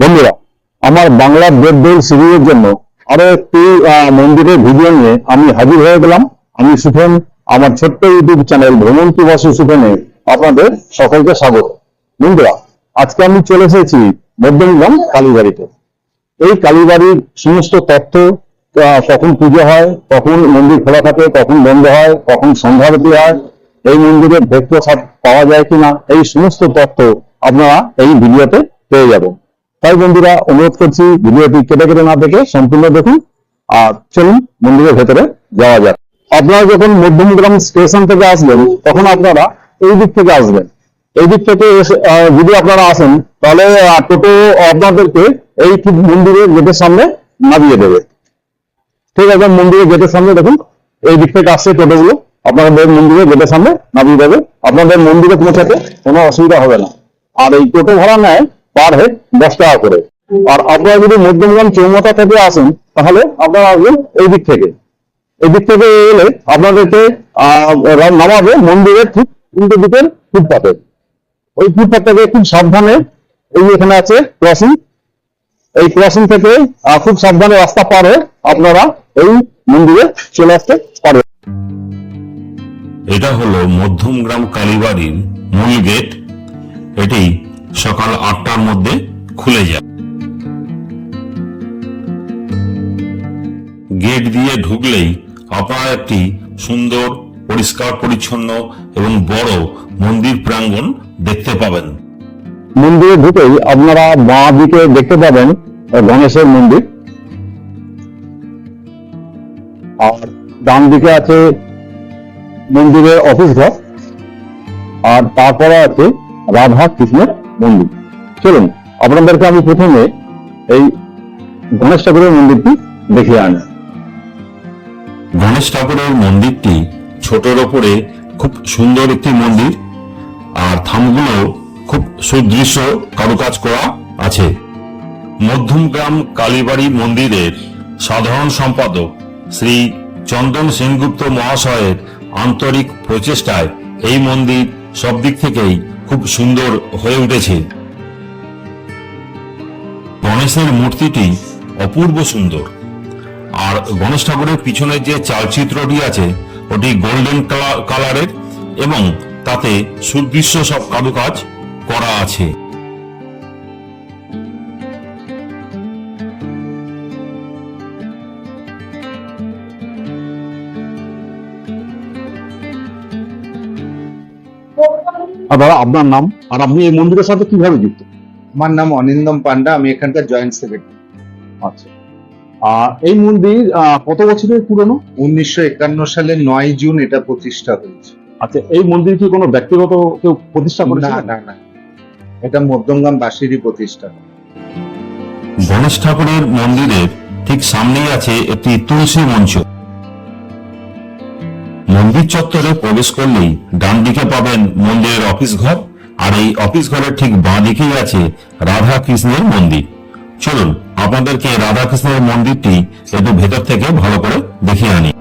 বন্ধুরা, আমার বাংলা দেবদৌল সিরিজের জন্য আরো একটি মন্দিরের ভিডিও নিয়ে আমি হাজির হয়ে গেলাম। আমি সুফেন, আমার ছোট্ট ইউটিউব চ্যানেল ভ্রমণ পিপাসু সুফেনে আপনাদের সকলকে স্বাগত। বন্ধুরা, আজকে আমি চলে এসেছি মধ্যমগ্রাম কালীবাড়িতে। এই কালীবাড়ির সমস্ত তথ্য, কখন পুজো হয়, কখন মন্দির খোলা থাকে, কখন বন্ধ হয়, কখন সন্ধ্যা আরতি হয়, এই মন্দিরে ভোগ প্রসাদ পাওয়া যায় কিনা, এই সমস্ত তথ্য আপনারা এই ভিডিওতে পেয়ে যাবেন। তাই বন্ধুরা, অনুরোধ করছি ভিডিওটি কেটে কেটে না দেখে সম্পূর্ণ দেখুন। আর চলুন মন্দিরের ভেতরে যাওয়া যাক। আপনারা যখন মধ্যমগ্রাম স্টেশন থেকে আসবেন তখন আপনারা এই দিক থেকে আসবেন। এই দিক থেকে যদি আপনারা আসেন তাহলে টোটো আপনাদেরকে এই ঠিক মন্দিরের গেটের সামনে নামিয়ে দেবে। ঠিক আছে, মন্দিরের গেটের সামনে দেখুন, এই দিক থেকে আসছে টোটোগুলো, আপনাদের মন্দিরের গেটের সামনে নামিয়ে দেবে। আপনাদের মন্দিরে পৌঁছাতে কোনো অসুবিধা হবে না। আর এই টোটো ভাড়া নেয় পার হেড 10 টাকা করে। আর আপনারা যদি মধ্যমগ্রাম চৌমাথা থেকে আসেন তাহলে আপনারা আসবেন এই দিক থেকে। এই দিক থেকে এলে আপনাদেরকে নামাবে মন্দিরের ঠিক উল্টো দিকের ফুটপাতে। ওই ফুটপাত থেকে খুব সাবধানে, এই এখানে আছে ক্রসিং, এই ক্রসিং থেকে খুব সাবধানে রাস্তা পার হয়ে আপনারা এই মন্দিরে চলে আসতে পারবেন। এটা হলো মধ্যমগ্রাম কালীবাড়ির মূল গেট। এটি সকাল 8টার মধ্যে খুলে যায়। গেট দিয়ে ঢুকলেই আপনারা একটি সুন্দর, পরিষ্কার পরিচ্ছন্ন এবং বড় মন্দির প্রাঙ্গণ দেখতে পাবেন। মন্দিরে ঢুকেই আপনারা বাঁ দিকে দেখতে পাবেন গণেশের মন্দির, আর ডান দিকে আছে মন্দিরের অফিস ঘর, আর তারপরে আছে রাধা কৃষ্ণের মন্দির। চলুন আপনাদেরকে আমি প্রথমে এই গণেশ ঠাকুরের মন্দিরটি দেখিয়ে আনি। গণেশ ঠাকুরের মন্দিরটি ছোটর ওপরে খুব সুন্দর একটি মন্দির, আর থামগুলো খুব সুদৃশ্য কারুকাজ করা আছে। মধ্যমগ্রাম কালীবাড়ি মন্দিরের সাধারণ সম্পাদক শ্রী চন্দন সেনগুপ্ত মহাশয়ের আন্তরিক প্রচেষ্টায় এই মন্দির সব দিক থেকেই খুব সুন্দর হয়ে উঠেছে। গণেশের মূর্তিটি অপূর্ব সুন্দর, আর গণেশ ঠাকুরের পিছনে যে চালচিত্রটি আছে ওটি গোল্ডেন কালারের এবং তাতে সুদৃশ্য সব কারুকাজ করা আছে। দাদা, আপনার নাম আর আপনি এই মন্দিরের সাথে কিভাবে যুক্ত? আমার নাম অনিন্দম পান্ডা, আমি এখানকার জয়েন্ট সেক্রেটারি। আচ্ছা, এই মন্দির কত বছরের পুরনো? 1951 সালের 9 জুন এটা প্রতিষ্ঠা হয়েছে। আচ্ছা, এই মন্দির কি কোনো ব্যক্তিগত কেউ প্রতিষ্ঠা করেছে? না না না, এটা মধ্যমগ্রাম বাসীরই প্রতিষ্ঠা। গণেশ ঠাকুরের মন্দিরের ঠিক সামনেই আছে একটি তুলসী মঞ্চ। মন্দির চত্বরে প্রবেশ করলেই ডান দিকে পাবেন মন্দিরের অফিস ঘর, আর এই অফিস ঘরের ঠিক বাঁ দিকেই আছে রাধা কৃষ্ণের মন্দির। চলুন আপনাদেরকে রাধা কৃষ্ণের মন্দিরটি একটু ভেতর থেকে ভালো করে দেখিয়ে আনি।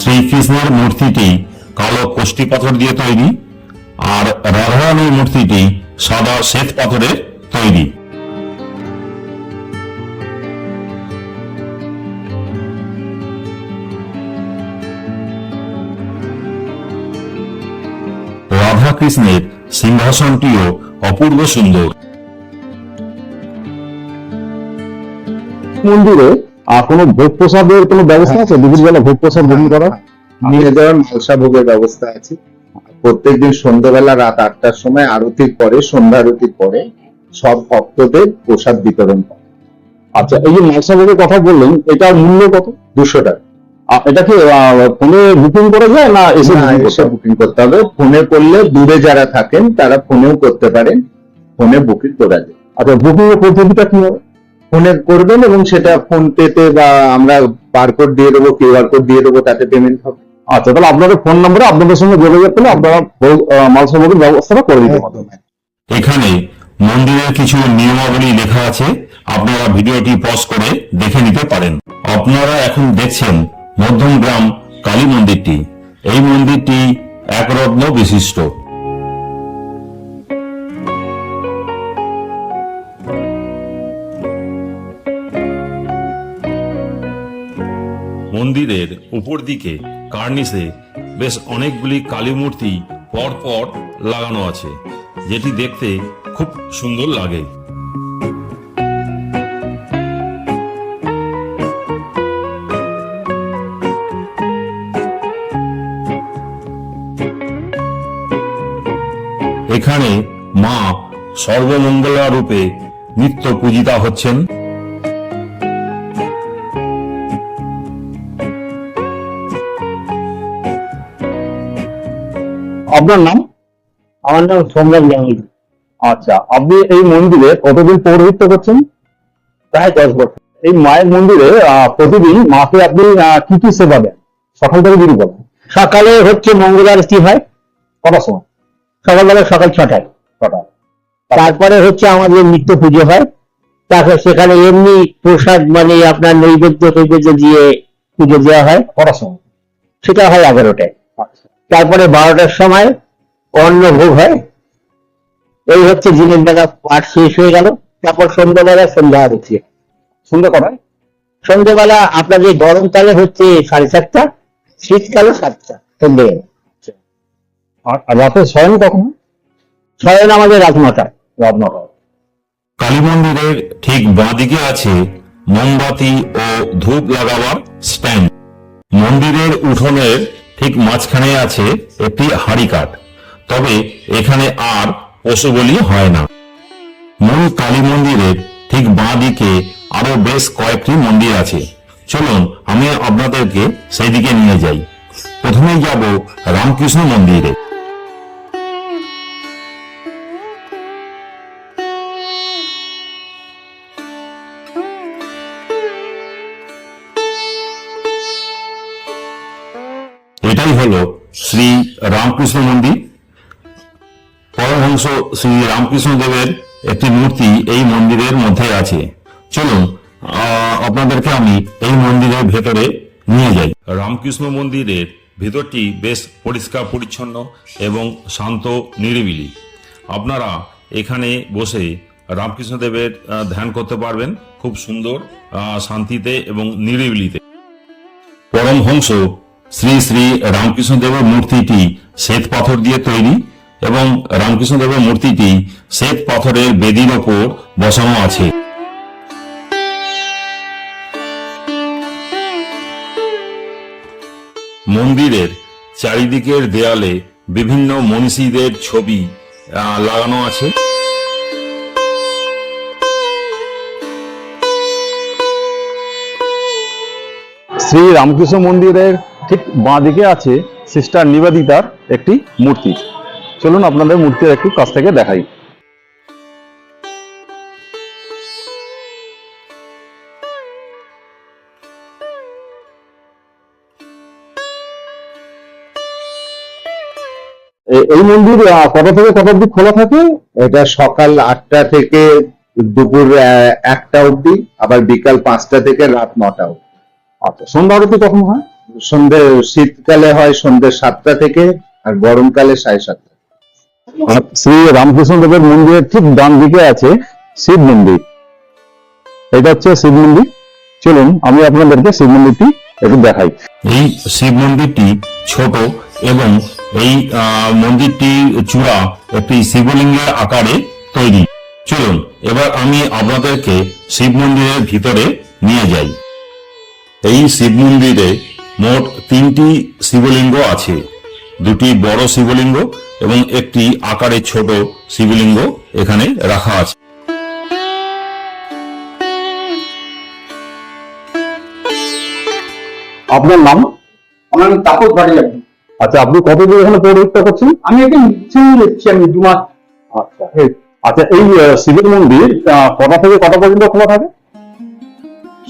শ্রীকৃষ্ণের মূর্তিটি কালো কোষ্ঠী পাথর দিয়ে তৈরি, আর রাধারানীর মূর্তিটি সাদা শ্বেত পাথরের তৈরি। রাধা কৃষ্ণের সিংহাসনটিও অপূর্ব সুন্দর। মন্দিরে কোনো ভোগ প্রসাদের কোনো ব্যবস্থা আছে? বিভিন্ন বেলা ভোগ প্রসাদ গ্রহণ করার নিয়ে যাওয়ার মালসা ভোগের ব্যবস্থা আছে। প্রত্যেকদিন সন্ধ্যাবেলা রাত 8টার সময় আরতির পরে, সন্ধ্যা আরতির পরে সব ভক্তদের প্রসাদ বিতরণ করে। আচ্ছা, এই যে মালসা ভোগের কথা বললেন, এটার মূল্য কত? 200 টাকা। এটা কি ফোনে বুকিং করা যায় না এসে বুকিং করতে হবে? ফোনে করলে দূরে যারা থাকেন তারা ফোনেও করতে পারেন, ফোনে বুকিং করা যায়। আচ্ছা, বুকিং এর পদ্ধতিটা কি হবে? ফোনে করবেন এবং সেটা ফোন পেতে বা আমরা বারকোড দিয়ে দেবো, কিউআর কোড দিয়ে দেবো, তাতে পেমেন্ট হবে। আচ্ছা, তাহলে আপনাদের ফোন নম্বরে আপনাদের সঙ্গে যোগাযোগ করলে আপনারা মালসা ভোগের ব্যবস্থাটা করে দিতে পারবেন। এখানে মন্দিরের কিছু নিয়মাবলী লেখা আছে, আপনারা ভিডিওটি পজ করে দেখে নিতে পারেন। আপনারা এখন দেখছেন মধ্যমগ্রাম কালী মন্দিরটি। এই মন্দিরটি একরত্ন বিশিষ্ট। মন্দিরের উপর দিকে কার্নিসে বেশ অনেকগুলি কালী মূর্তি পর পর লাগানো আছে, যেটি দেখতে খুব সুন্দর লাগে। এখানে মা সর্বমঙ্গলা রূপে নিত্য পূজিতা হচ্ছেন। আপনার নাম? আমার নাম সোমনাথ গাঙ্গুলি। আচ্ছা, আপনি এই মন্দিরে কতদিন পৌরোহিত্য করছেন? প্রায় 10 বছর। এই মায়ের মন্দিরে প্রতিদিন মাকে আপনি কি কি সেবা দেন? সকাল থেকে শুরু করেন। সকালে হচ্ছে মঙ্গল আরতি হয় কটার সময়? সকালবেলা, সকাল 6টায়। তারপরে হচ্ছে আমাদের নিত্য পুজো হয়। তারপর সেখানে এমনি প্রসাদ মানে আপনার নৈবেদ্য দিয়ে পুজো দেওয়া হয়। কটার সময়? সেটা হয় 11টায়। আচ্ছা, তারপরে 12টার সময় অন্ন ভোগ হয়। এই হচ্ছে দিনের বেলা পাঠ শেষ হয়ে গেল। তারপর সন্ধ্যাবেলা সন্ধ্যা আরতি। সন্ধ্যা কটায়? সন্ধ্যাবেলা আপনাদের গরমকালে হচ্ছে 7:30, শীতকালে 7টা সন্ধ্যেবেলা। আর রাতে শয়ন কখন? শয়ন আমাদের রাত 9টায়। রাত 9টায়। কালী মন্দিরের ঠিক বাঁদিকে আছে মোমবাতি ও ধূপ লাগাবার স্ট্যান্ড। মন্দিরের উঠোনের ঠিক মাঝখানে আছে একটি হাঁড়িকাঠ, তবে এখানে আর পশু বলি হয় না। মূল কালী মন্দিরের ঠিক বাঁদিকে আরো বেশ কয়েকটি মন্দির আছে। চলুন আমি আপনাদেরকে সেই দিকে নিয়ে যাই। প্রথমেই যাব রামকৃষ্ণ মন্দিরে। এটাই হলো শ্রী রামকৃষ্ণ মন্দির। পরমহংস শ্রী রামকৃষ্ণ দেবের একটি মূর্তি এই মন্দিরের মধ্যে আছে। চলুন আপনাদেরকে আমি এই মন্দিরের ভেতরে নিয়ে যাই। রামকৃষ্ণ মন্দিরের ভেতরটি বেশ পরিষ্কার পরিচ্ছন্ন এবং শান্ত নিরিবিলি। আপনারা এখানে বসে রামকৃষ্ণ দেবের ধ্যান করতে পারবেন খুব সুন্দর শান্তিতে এবং নিরিবিলিতে। পরমহংস শ্রী শ্রী রামকৃষ্ণ দেবের মূর্তিটি শ্বেত পাথর দিয়ে তৈরি এবং রামকৃষ্ণ দেবের মূর্তিটি শ্বেত পাথরের বেদির ওপর বসানো আছে। মন্দিরের চারিদিকের দেয়ালে বিভিন্ন মনীষীদের ছবি লাগানো আছে। শ্রী রামকৃষ্ণ মন্দিরের ঠিক বাঁদিকে আছে সিস্টার নিবেদিতার একটি মূর্তি। চলুন আপনাদের মূর্তির একটু কাছ থেকে দেখাই। এই মন্দির কটা থেকে কটা অবধি খোলা থাকে? এটা সকাল 8টা থেকে দুপুর 1টা অবধি, আবার বিকাল 5টা থেকে রাত 9টা অবধি। আচ্ছা, সন্ধ্যা আরতি কখন হয়? সন্ধ্যে শীতকালে হয় সন্ধ্যে 7টা থেকে, আর গরমকালে 7:30। শ্রী রামকৃষ্ণ দেবের মন্দিরের ঠিক ডান দিকে আছে শিব মন্দির। এটা হচ্ছে শিব মন্দির। চলুন আমি আপনাদেরকে শিব মন্দিরটি একটু দেখাই। এই শিব মন্দিরটি ছোট এবং এই মন্দিরটির চূড়া একটি শিবলিঙ্গের আকারে তৈরি। চলুন এবার আমি আপনাদেরকে শিব মন্দিরের ভিতরে নিয়ে যাই। এই শিব মন্দিরে মোট 3টি শিবলিঙ্গ আছে। 2টি বড় শিবলিঙ্গ এবং একটি আকারে ছোট শিবলিঙ্গ এখানে রাখা আছে। আপনার নাম? আমার নাম তাপস ভট্টাচার্য। আচ্ছা, আপনি কতদিন এখানে পৌরোহিত্য করছেন? আমি এখানে নিশ্চয়ই দেখছি, আমি 2 মাস। আচ্ছা, আচ্ছা, এই শিবের মন্দির কটা থেকে কটা পর্যন্ত খোলা থাকে?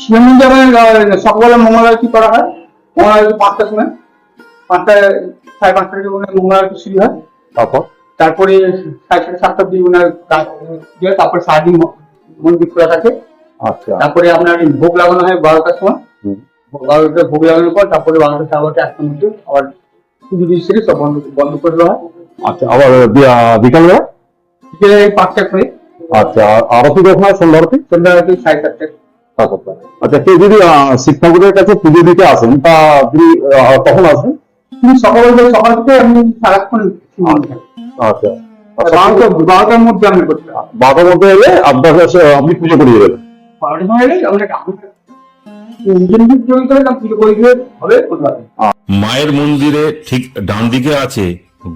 শিব মন্দির আমার সকালবেলা মঙ্গল আরতি করা হয়। মঙ্গল আরতি 5টার সময়, 5টায় 5:30 থেকে মঙ্গল আরতি শুরু হয়। তারপরে 7:30 অবধি তারপরে সারাদিন মন্দির খোলা থাকে। আচ্ছা, তারপরে আপনার ভোগ লাগানো হয় 12টার সময়। 12টায় ভোগ লাগানোর পর তারপরে 12টা 12:30 1টার মধ্যে আবার পুজো দিয়ে সেরে সব বন্ধ বন্ধ করে দেওয়া হয়। আচ্ছা, আবার বিকালবেলা? বিকেলে 5টা করে, আচ্ছা, আর আরতি কখন হয়? সন্ধ্যা আরতি? সন্ধ্যা রাতে 7:30টায়। আচ্ছা, কেউ যদি শিব ঠাকুরের কাছে পুজো দিতে আসেন তা তিনি কখন আসবেন? কিন্তু সকাল থেকে আমি সারাক্ষণ আচ্ছা, 12টার মধ্যে আমি করতে হবে। 12টার মধ্যে এলে আপনার কাছে আপনি পুজো করিয়ে দেবেন। 12টার সময় এলে আমরা নিজের নিজের পুজো করে পুজো করে দিয়ে হবে করতে হবে। মায়ের মন্দিরে ঠিক ডান দিকে আছে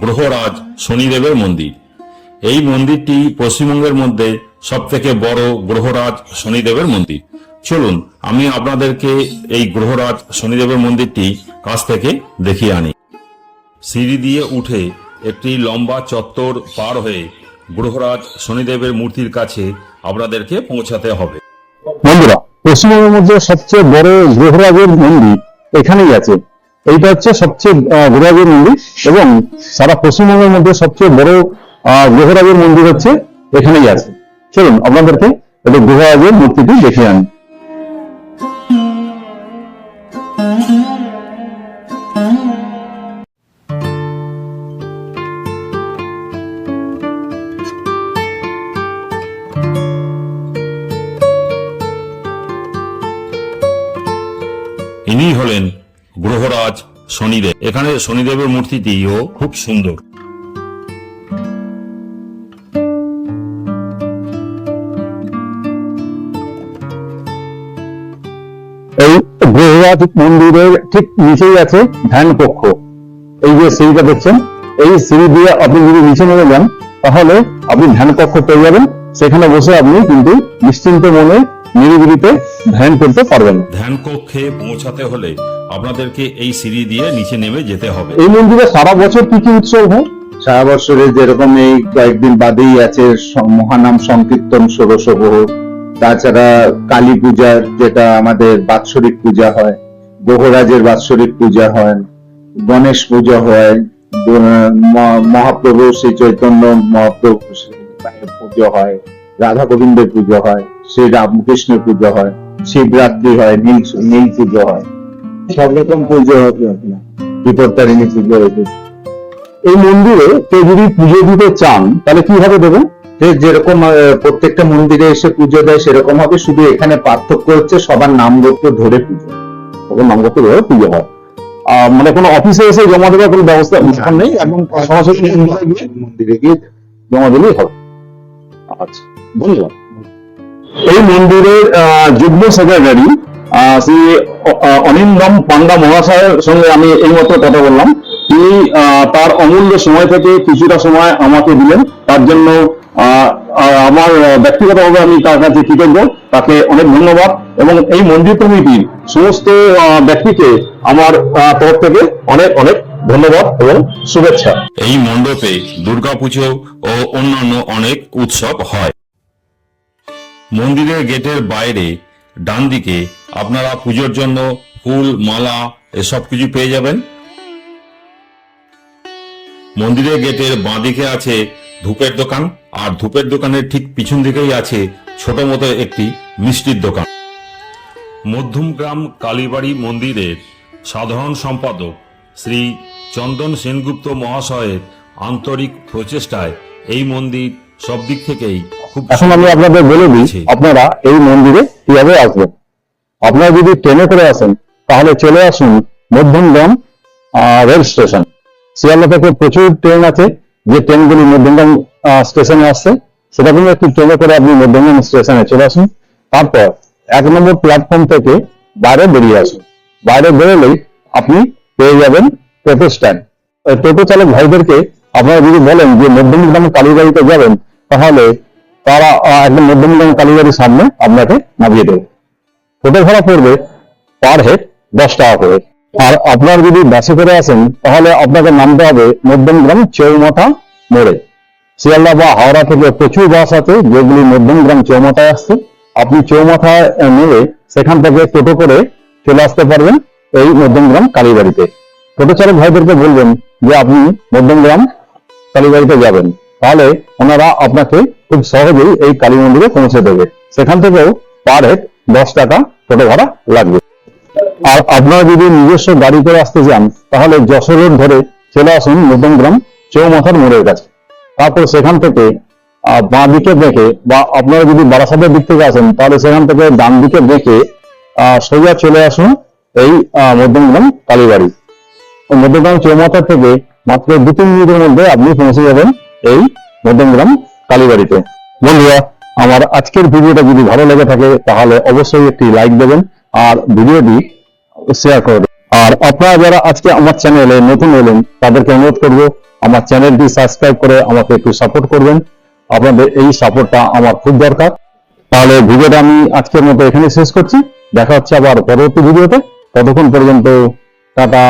গ্রহরাজ শনিদেবের মন্দির। এই মন্দিরটি পশ্চিমবঙ্গের মধ্যে সব থেকে বড় গ্রহরাজ শনিদেবের মন্দির। চলুন আমি আপনাদেরকে এই গ্রহরাজ শনিদেবের মন্দিরটি কাছ থেকে দেখিয়ে আনি। সিঁড়ি দিয়ে উঠে একটি লম্বা চত্বর পার হয়ে গ্রহরাজ শনিদেবের মূর্তির কাছে আপনাদেরকে পৌঁছাতে হবে। বন্ধুরা, পশ্চিমবঙ্গের মধ্যে সবচেয়ে বড় গ্রহরাজের মন্দির এখানেই আছে। এইটা হচ্ছে সবচেয়ে গ্রহরাজের মন্দির, এবং সারা পশ্চিমবঙ্গের মধ্যে সবচেয়ে বড় গ্রহরাজের মন্দির হচ্ছে এখানেই আছে। চলুন আপনাদেরকে এটা গ্রহরাজের মূর্তিটি দেখিয়ে আনি। ইনি হলেন গ্রহরাজ শনিদেব। এখানে শনিদেবের মূর্তিটিও খুব সুন্দর। এই গ্রহরাজ মন্দিরের ঠিক নিচেই আছে ধ্যান কক্ষ। এই যে সিঁড়িটা দেখছেন, এই সিঁড়ি দিয়ে আপনি যদি নিচে নেমে যান তাহলে আপনি ধ্যান কক্ষ পেয়ে যাবেন। সেখানে বসে আপনি কিন্তু নিশ্চিন্ত মনে নিরিবিলিতে ধ্যান করতে পারবেন। ধ্যান কক্ষে পৌঁছাতে হলে আপনাদেরকে এই সিঁড়ি দিয়ে নিচে নেমে যেতে হবে। এই মন্দিরে সারা বছর কি কি উৎসব হয়? সারা বছরে যেরকম এই কয়েকদিন বাদেই আছে মহানাম সংকীর্তন ষোড়শপ্রহ, তাছাড়া কালী পূজার যেটা আমাদের বাৎসরিক পূজা হয়, গ্রহরাজের বাৎসরিক পূজা হয়, গণেশ পূজা হয়, মহাপ্রভু শ্রী চৈতন্য মহাপ্রভু পুজো হয়, রাধা গোবিন্দের পুজো হয়, শ্রী রামকৃষ্ণের পুজো হয়, শিবরাত্রি হয়, নীল পুজো হয়, সব রকম পুজো হয়, বিপত্তারিণী পুজো হয়েছে। এই মন্দিরে কেউ যদি পুজো দিতে চান তাহলে কিভাবে দেবেন? যেরকম প্রত্যেকটা মন্দিরে এসে পুজো দেয় সেরকম হবে, শুধু এখানে পার্থক্য হচ্ছে সবার নাম গোত্র ধরে পুজো, তখন নাম করতে ধরে পুজো হয়। মানে কোনো অফিসে এসে জমা দেওয়ার কোনো ব্যবস্থা নেই, একদম সরাসরি মন্দিরে গিয়ে জমা দিলেই হবে। আচ্ছা, ধন্যবাদ। এই মন্দিরের যুগ্ম সেক্রেটারি শ্রী অনিন্দম পান্ডা মহাশয়ের সঙ্গে আমি এইমাত্র কথা বললাম। তিনি তার অমূল্য সময় থেকে কিছুটা সময় আমাকে দিলেন, তার জন্য আমার ব্যক্তিগতভাবে আমি তার কাছে কৃতজ্ঞ। তাকে অনেক ধন্যবাদ, এবং এই মন্দির কমিটির সমস্ত ব্যক্তিকে আমার তরফ থেকে অনেক অনেক ধন্যবাদ এবং শুভেচ্ছা। এই মণ্ডপে দুর্গাপুজো ও অন্যান্য অনেক উৎসব হয়। মন্দিরের গেটের বাইরে ডান দিকে আপনারা পুজোর জন্য ফুল, মালা এসব কিছু পেয়ে যাবেন। মন্দিরের গেটের বাঁ দিকে আছে ধূপের দোকান, আর ধূপের দোকানের ঠিক পিছন দিকেই আছে ছোট মতো একটি মিষ্টির দোকান। মধ্যমগ্রাম কালীবাড়ি মন্দিরের সাধারণ সম্পাদক শ্রী চন্দন সেনগুপ্ত মহাশয়ের আন্তরিক প্রচেষ্টায় এই মন্দির সব দিক থেকেই খুব এখন আমি আপনাদের বলে দিই আপনারা এই মন্দিরে কিভাবে আসবেন। আপনারা যদি ট্রেনে করে আসেন তাহলে চলে আসুন মধ্যমগ্রাম রেল স্টেশন। শিয়ালদা থেকে প্রচুর ট্রেন আছে, যে ট্রেনগুলি মধ্যমগ্রাম স্টেশনে আসছে সেটা কিন্তু একটু ট্রেনে করে আপনি মধ্যমগ্রাম স্টেশনে চলে আসুন। তারপর 1 নম্বর প্ল্যাটফর্ম থেকে বাইরে বেরিয়ে আসুন। বাইরে বেরোলেই আপনি পেয়ে যাবেন টোটো স্ট্যান্ড। টোটো চালক ভাইদেরকে আপনারা যদি বলেন যে মধ্যমগ্রাম কালীবাড়িতে যাবেন তাহলে তারা একদম মধ্যমগ্রাম কালীবাড়ির সামনে আপনাকে নামিয়ে দেবে। টোটো ভাড়া পড়বে পার হেড 10 টাকা করে। আর আপনার যদি বাসে করে আসেন তাহলে আপনাকে নামতে হবে মধ্যমগ্রাম চৌমাথা মোড়ে। শিয়ালদা বা হাওড়া থেকে প্রচুর বাস আছে যেগুলি মধ্যমগ্রাম চৌমাথায় আসছে। আপনি চৌমাথায় নেমে সেখান থেকে টোটো করে চলে আসতে পারবেন এই মধ্যমগ্রাম কালীবাড়িতে। টোটো চালক ভাইদেরকে বলবেন যে আপনি মধ্যমগ্রাম কালীবাড়িতে যাবেন, তাহলে ওনারা আপনাকে খুব সহজেই এই কালী মন্দিরে পৌঁছে দেবে। সেখান থেকেও পার হেড 10 টাকা টোটো ভাড়া লাগবে। আর আপনারা যদি নিজস্ব গাড়ি করে আসতে চান তাহলে যশোর রোড ধরে চলে আসুন মধ্যমগ্রাম চৌমাথার মোড়ের কাছে। তারপর সেখান থেকে বাঁ দিকে দেখে, বা আপনারা যদি বারাসাতের দিক থেকে আসেন তাহলে সেখান থেকে ডান দিকে দেখে সোজা চলে আসুন এই মধ্যমগ্রাম কালীবাড়ি। মধ্যমগ্রাম চৌমাথা থেকে মাত্র 2-3 মিনিটের মধ্যে আপনি পৌঁছে যাবেন এই মধ্যমগ্রাম কালীবাড়িতে। বন্ধুরা, আমার আজকের ভিডিওটা যদি ভালো লেগে থাকে তাহলে অবশ্যই একটি লাইক দেবেন আর ভিডিওটি শেয়ার করবেন। আর আপনারা যারা আজকে আমার চ্যানেলে নতুন এলেন তাদেরকে অনুরোধ করব আমার চ্যানেলটি সাবস্ক্রাইব করে আমাকে একটু সাপোর্ট করবেন। আপনাদের এই সাপোর্টটা আমার খুব দরকার। তাহলে ভিডিওটা আমি আজকের মতো এখানে শেষ করছি। দেখা হচ্ছে আবার পরবর্তী ভিডিওতে। ততক্ষণ পর্যন্ত টাটা।